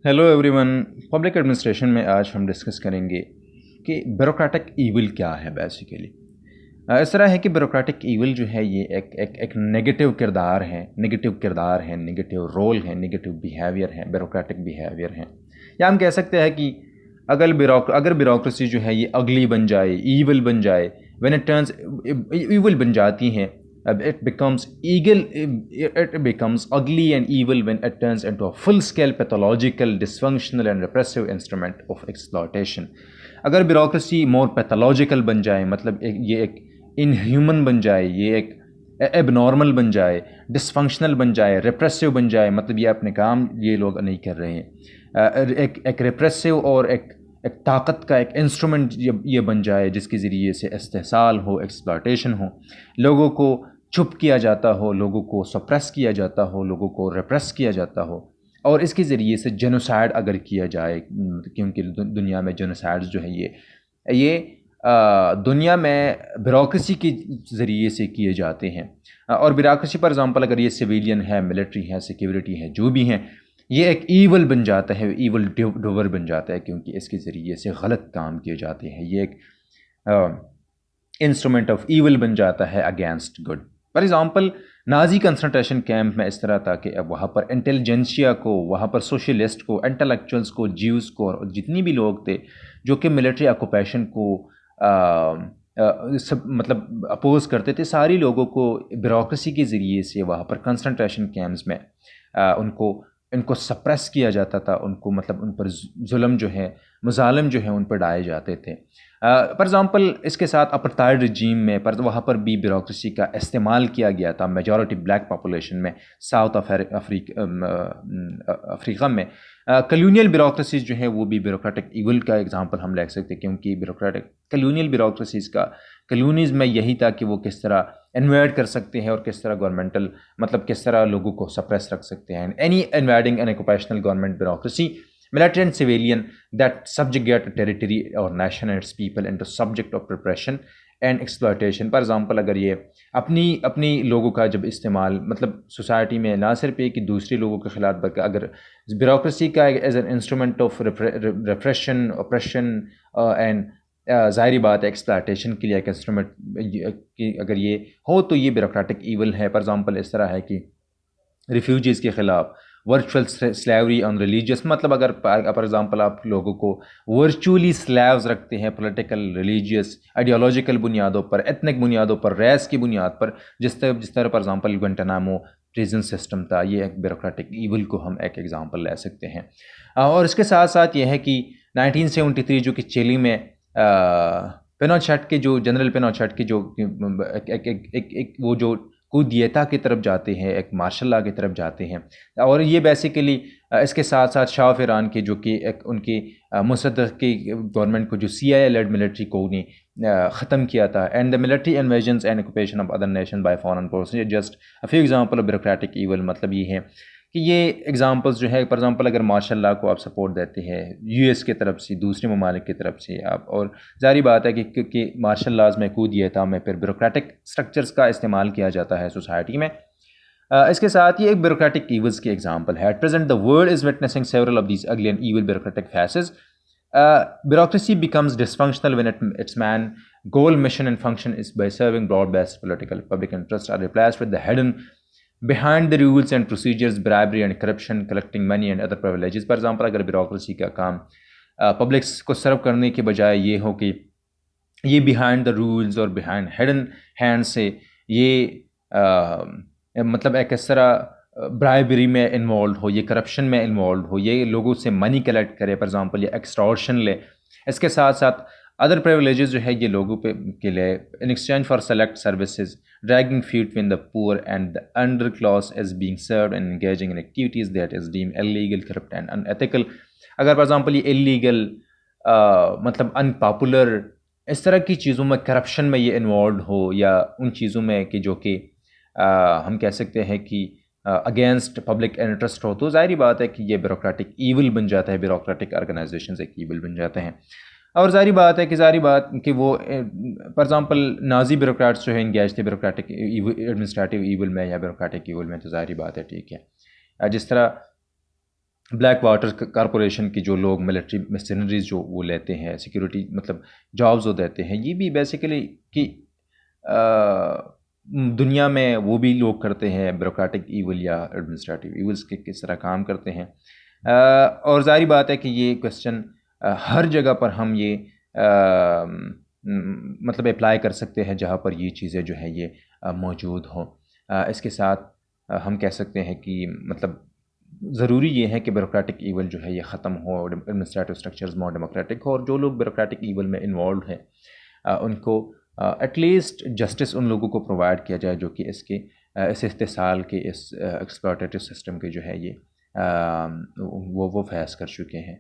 Hello everyone. Public administration में आज हम डिस्कस करेंगे कि ब्यूरोक्रेटिक ईविल क्या है बेसिकली। इस तरह है कि ब्यूरोक्रेटिक ईविल जो है ये एक नेगेटिव किरदार है, नेगेटिव रोल है, नेगेटिव बिहेवियर है, ब्यूरोक्रेटिक बिहेवियर है। या हम कह सकते हैं कि अगर ब्यूरोक्रेसी जो है ये अगली बन जाए, ईविल बन जाए, व्हेन इट टर्न्स ईविल बन जाती है, it becomes ugly and evil when it turns into a full-scale pathological, dysfunctional and repressive instrument of exploitation. अगर ब्यूरोक्रेसी मोर पैथोलॉजिकल बन जाए, मतलब ये एक इनह्यूमन बन जाए, ये एक एबनॉर्मल बन जाए, डिसफंक्शनल बन जाए, रिप्रेसिव बन जाए, मतलब ये अपने काम ये लोग नहीं कर रहे हैं, एक रिप्रेसिव और एक ताकत का एक इंस्ट्रूमेंट ये बन जाए जिसके ज़रिए से इस्तेहसाल हो, एक्सप्लॉयटेशन हो, लोगों को चुप किया जाता हो, लोगों को सप्रेस किया जाता हो, लोगों को रिप्रेस किया जाता हो, और इसके ज़रिए से जेनोसाइड अगर किया जाए, क्योंकि दुनिया में जेनोसाइड्स जो है ये दुनिया में ब्यूरोक्रेसी के ज़रिए से किए जाते हैं। और ब्यूरोक्रेसी फॉर एग्ज़ाम्पल अगर ये सिविलियन है, मिलिट्री है, सिक्योरिटी है, जो भी हैं, ये एक ईवल बन जाता है, ईवल डोवर बन जाता है, क्योंकि इसके ज़रिए से गलत काम किए जाते हैं। ये एक इंस्ट्रूमेंट ऑफ ईवल बन जाता है against good. For example Nazi concentration camp में इस तरह था कि अब वहाँ पर इंटेलिजेंसिया को, वहाँ पर सोशलिस्ट को, इंटेलेक्चुअल्स को, ज्यूज़ को, और जितनी भी लोग थे जो कि मिलिट्री ऑक्यूपेशन को सब मतलब अपोज़ करते थे, सारी लोगों को ब्यूरोक्रेसी के ज़रिए से वहाँ पर कंसंट्रेशन कैंप्स में इनको सप्रेस किया जाता था, उनको मतलब उन पर जुल्म जो है, मज़ालिम जो है उन पर डाले जाते थे। फॉर एग्ज़ाम्पल इसके साथ अपार्थाइड रजीम में पर वहाँ पर भी ब्यूरोक्रेसी का इस्तेमाल किया गया था मेजॉरिटी ब्लैक पॉपुलेशन में, साउथ अफ्रीका में। कलोनियल ब्यूरोक्रेसीज जो है वो भी ब्यूरोक्रेटिक ईविल का एग्जांपल हम ले सकते हैं, क्योंकि ब्यूरोक्रेटिक कलोनियल ब्यूरोक्रेसीज का कलोनीज़ में यही था कि वो किस तरह इन्वेड कर सकते हैं और किस तरह गवर्नमेंटल मतलब किस तरह लोगों को सप्रेस रख सकते हैं। Any invading N occupational government bureaucracy, military and civilian, that subjugate a territory or nation and its people into subject of repression and exploitation. For example अगर ये अपनी लोगों का जब इस्तेमाल मतलब सोसाइटी में ना सिर्फ एक कि दूसरे लोगों के ख़िलाफ़, बल्कि अगर ब्यूरोक्रेसी का as an instrument of repression, operation and ज़ाहिरी बात है एक्सप्लॉयटेशन के लिए एक इंस्ट्रूमेंट कि अगर ये हो तो ये ब्यूरोक्रेटिक ईविल है। फॉर एग्ज़ाम्पल इस तरह है कि रिफ्यूजीज़ के ख़िलाफ़ वर्चुअल स्लेवरी ऑन रिलीजियस, मतलब अगर फॉर एग्ज़ाम्पल आप लोगों को वर्चुअली स्लेव्स रखते हैं पॉलिटिकल, रिलीजियस, आइडियोलॉजिकल बुनियादों पर, एथनिक बुनियादों पर, रेस की बुनियाद पर, जिस तरह फॉर एग्ज़ाम्पल गुआंटानामो प्रिजन सिस्टम था, ये एक ब्यूरोक्रेटिक ईविल को हम एक एग्ज़ाम्पल ले सकते हैं। और इसके साथ साथ ये है कि 1973 जो कि चिली में पिनोचेट के जो जनरल पिनोचेट के जो एक वो जो कुदियता की तरफ जाते हैं, एक मार्शल लॉ की तरफ जाते हैं। और ये बेसिकली इसके साथ साथ शाह ऑफ ईरान के जो कि एक उनकी मुसद्दक़ की गवर्नमेंट को जो CIA लेड मिलिट्री को ने ख़त्म किया था, and the military invasions and occupation of other nation by foreign forces, just a few example of bureaucratic evil. मतलब ये है कि ये एग्जांपल्स जो है, फॉर एग्जांपल अगर मार्शल लॉ को आप सपोर्ट देते हैं US की तरफ से, दूसरे ममालिक की तरफ से आप, और ज़ाहिर बात है कि मार्शल लॉज में कूदियता में फिर ब्यूरोक्रेटिक स्ट्रक्चर्स का इस्तेमाल किया जाता है सोसाइटी में। इसके साथ ही एक ब्यूरोक्रेटिक ईविल्स की एग्जांपल है। At present the world is witnessing several of these ugly and evil bureaucratic faces. Bureaucracy becomes dysfunctional when its main goal, mission and function is by serving broad-based political public interests are replaced with the hidden behind the rules and procedures, bribery and corruption, collecting money and other privileges. For example, अगर bureaucracy का काम publics को सर्व करने के बजाय ये हो कि ये बिहाइंड द रूल्स और बिहाइंड हिडन हैंड से ये मतलब एक इस तरह ब्राइबरी में इन्वॉल्व हो, ये करप्शन में इन्वॉल्व हो, ये लोगों से मनी कलेक्ट करे, फॉर एग्जांपल ये एक्सटॉर्शन ले। इसके साथ साथ अदर प्रिविलेजेस जो है ये लोगों पे के लिए in exchange for select services, dragging feet when the poor and the underclass is being served and engaging in activities that is deem illegal, corrupt and unethical. अगर फॉर एग्जांपल ये illegal मतलब unpopular इस तरह की चीज़ों में, corruption में ये इन्वॉल्व हो, या उन चीज़ों में कि जो कि हम कह सकते हैं कि अगेंस्ट पब्लिक इंटरेस्ट हो, तो ज़ाहिर बात है कि ये ब्यूरोक्रेटिक ईविल बन जाता है, ब्यूरोक्रेटिक ऑर्गेनाइजेशंस एक ईविल बन जाते हैं। और ज़ाहिर बात है कि वो फॉर एग्जांपल नाजी ब्यूरोक्रेट्स जो है इंगेज थे ब्यूरोक्रेटिक एडमिनिस्ट्रेटिव ईविल में या ब्यूरोक्रेटिक ईविल में, तो ज़ाहिर बात है ठीक है। जिस तरह بلیک واٹر کارپوریشن کی جو لوگ ملٹری مسنریز جو وہ لیتے ہیں، سیکیورٹی مطلب جابز وہ دیتے ہیں، یہ بھی بیسیکلی کہ دنیا میں وہ بھی لوگ کرتے ہیں بیوروکریٹک ایول یا ایڈمنسٹریٹو ایولز کے کس طرح کام کرتے ہیں. اور ظاہری بات ہے کہ یہ کویسچن ہر جگہ پر ہم یہ مطلب اپلائی کر سکتے ہیں جہاں پر یہ چیزیں جو ہیں یہ موجود ہوں. اس کے ساتھ ہم کہہ سکتے ہیں کہ مطلب ضروری یہ ہے کہ بیوروکریٹک ایول جو ہے یہ ختم ہو، ایڈمنسٹریٹو اسٹرکچرز مور ڈیموکریٹک ہو، اور جو لوگ بیوروکریٹک ایول میں انوالوڈ ہیں ان کو ایٹ لیسٹ جسٹس ان لوگوں کو پرووائڈ کیا جائے جو کہ اس استحصال کے اس ایکسپلوٹیٹو سسٹم کے جو ہے یہ وہ فیس کر چکے ہیں.